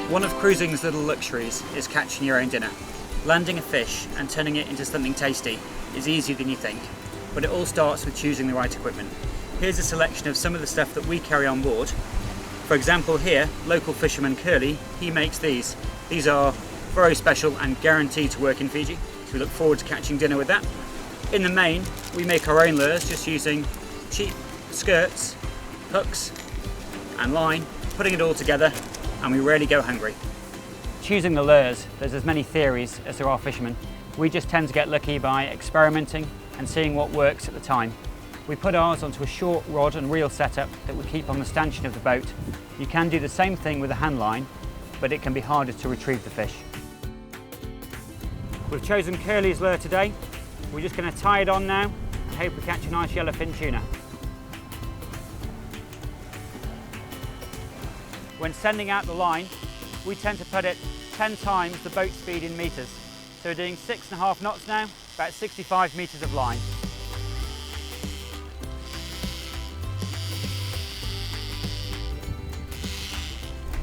One of cruising's little luxuries is catching your own dinner. Landing a fish and turning it into something tasty is easier than you think, but it all starts with choosing the right equipment. Here's a selection of some of the stuff that we carry on board. For example here, local fisherman Curly, he makes these. These are very special and guaranteed to work in Fiji, so we look forward to catching dinner with that. In the main, we make our own lures just using cheap skirts, hooks and line, putting it all together, and we rarely go hungry. Choosing the lures, there's as many theories as there are fishermen. We just tend to get lucky by experimenting and seeing what works at the time. We put ours onto a short rod and reel setup that we keep on the stanchion of the boat. You can do the same thing with a hand line, but it can be harder to retrieve the fish. We've chosen Curly's lure today. We're just going to tie it on now and hope we catch a nice yellowfin tuna. When sending out the line, we tend to put it 10 times the boat speed in meters. So we're doing 6.5 knots now, about 65 meters of line.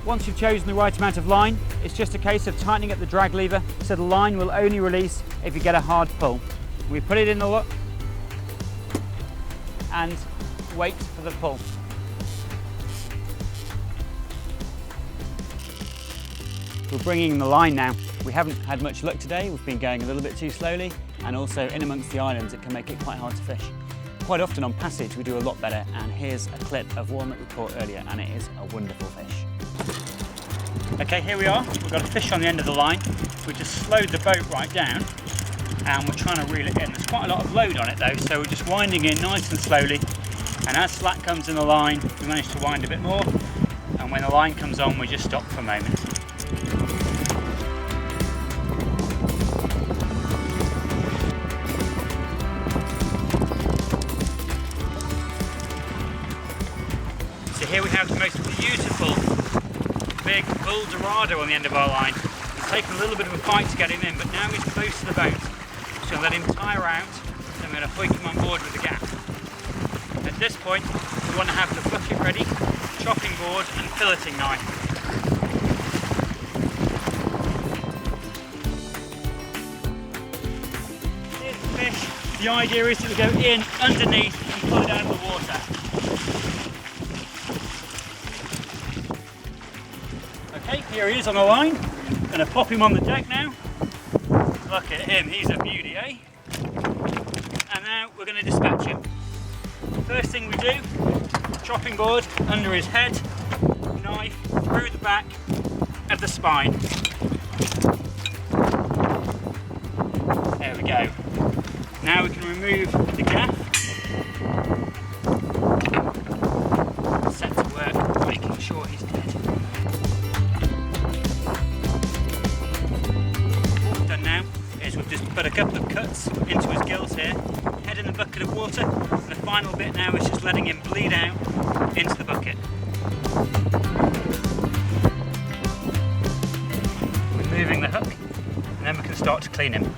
Once you've chosen the right amount of line, it's just a case of tightening up the drag lever so the line will only release if you get a hard pull. We put it in the hook and wait for the pull. We're bringing in the line now. We haven't had much luck today. We've been going a little bit too slowly, and also in amongst the islands it can make it quite hard to fish. Quite often on passage we do a lot better, and here's a clip of one that we caught earlier, and it is a wonderful fish. Okay, here we are. We've got a fish on the end of the line. We just slowed the boat right down and we're trying to reel it in. There's quite a lot of load on it though, so we're just winding in nice and slowly, and as slack comes in the line we manage to wind a bit more, and when the line comes on we just stop for a moment. So here we have the most beautiful big bull dorado on the end of our line. It's taken a little bit of a fight to get him in, but now he's close to the boat. So I'm going to let him tire out, then we're going to hoik him on board with the gaff. At this point we want to have the bucket ready, chopping board and filleting knife. Here's the fish. The idea is to go in underneath and pull it out of the water. Okay, here he is on the line. Going to pop him on the deck now. Look at him, he's a beauty, eh? And now we're going to dispatch him. First thing we do, chopping board under his head, knife through the back of the spine. There we go. Now we can remove the gaff. Set to work, making sure he's dead. What we've done now is we've just put a couple of cuts into his gills here, head in the bucket of water, and the final bit now is just letting him bleed out into the bucket. Removing the hook, and then we can start to clean him.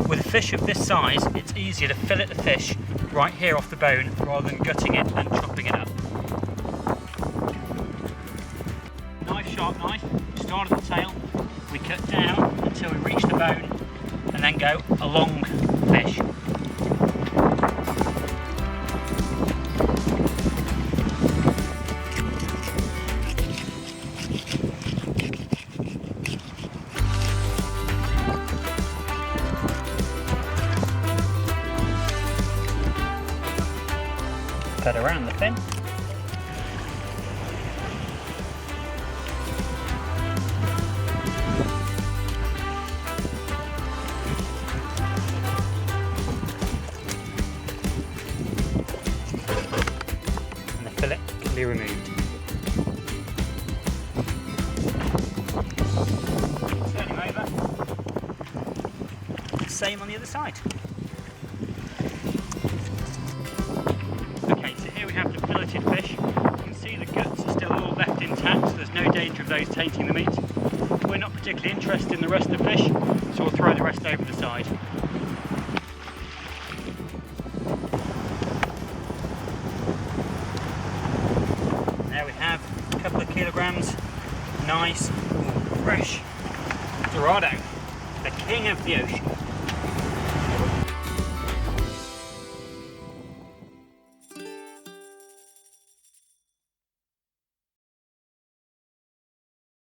With a fish of this size, it's easier to fillet the fish right here off the bone rather than gutting it and chopping it up. Sharp knife, start at the tail, we cut down until we reach the bone and then go along the fish. Cut around the fin. fillet can be removed. Turn him over. Same on the other side. Okay, so here we have the filleted fish. You can see the guts are still all left intact, so there's no danger of those tainting the meat. We're not particularly interested in the rest of the fish, so we'll throw the rest over the side. There we have a couple of kilograms, nice, fresh Dorado, the king of the ocean.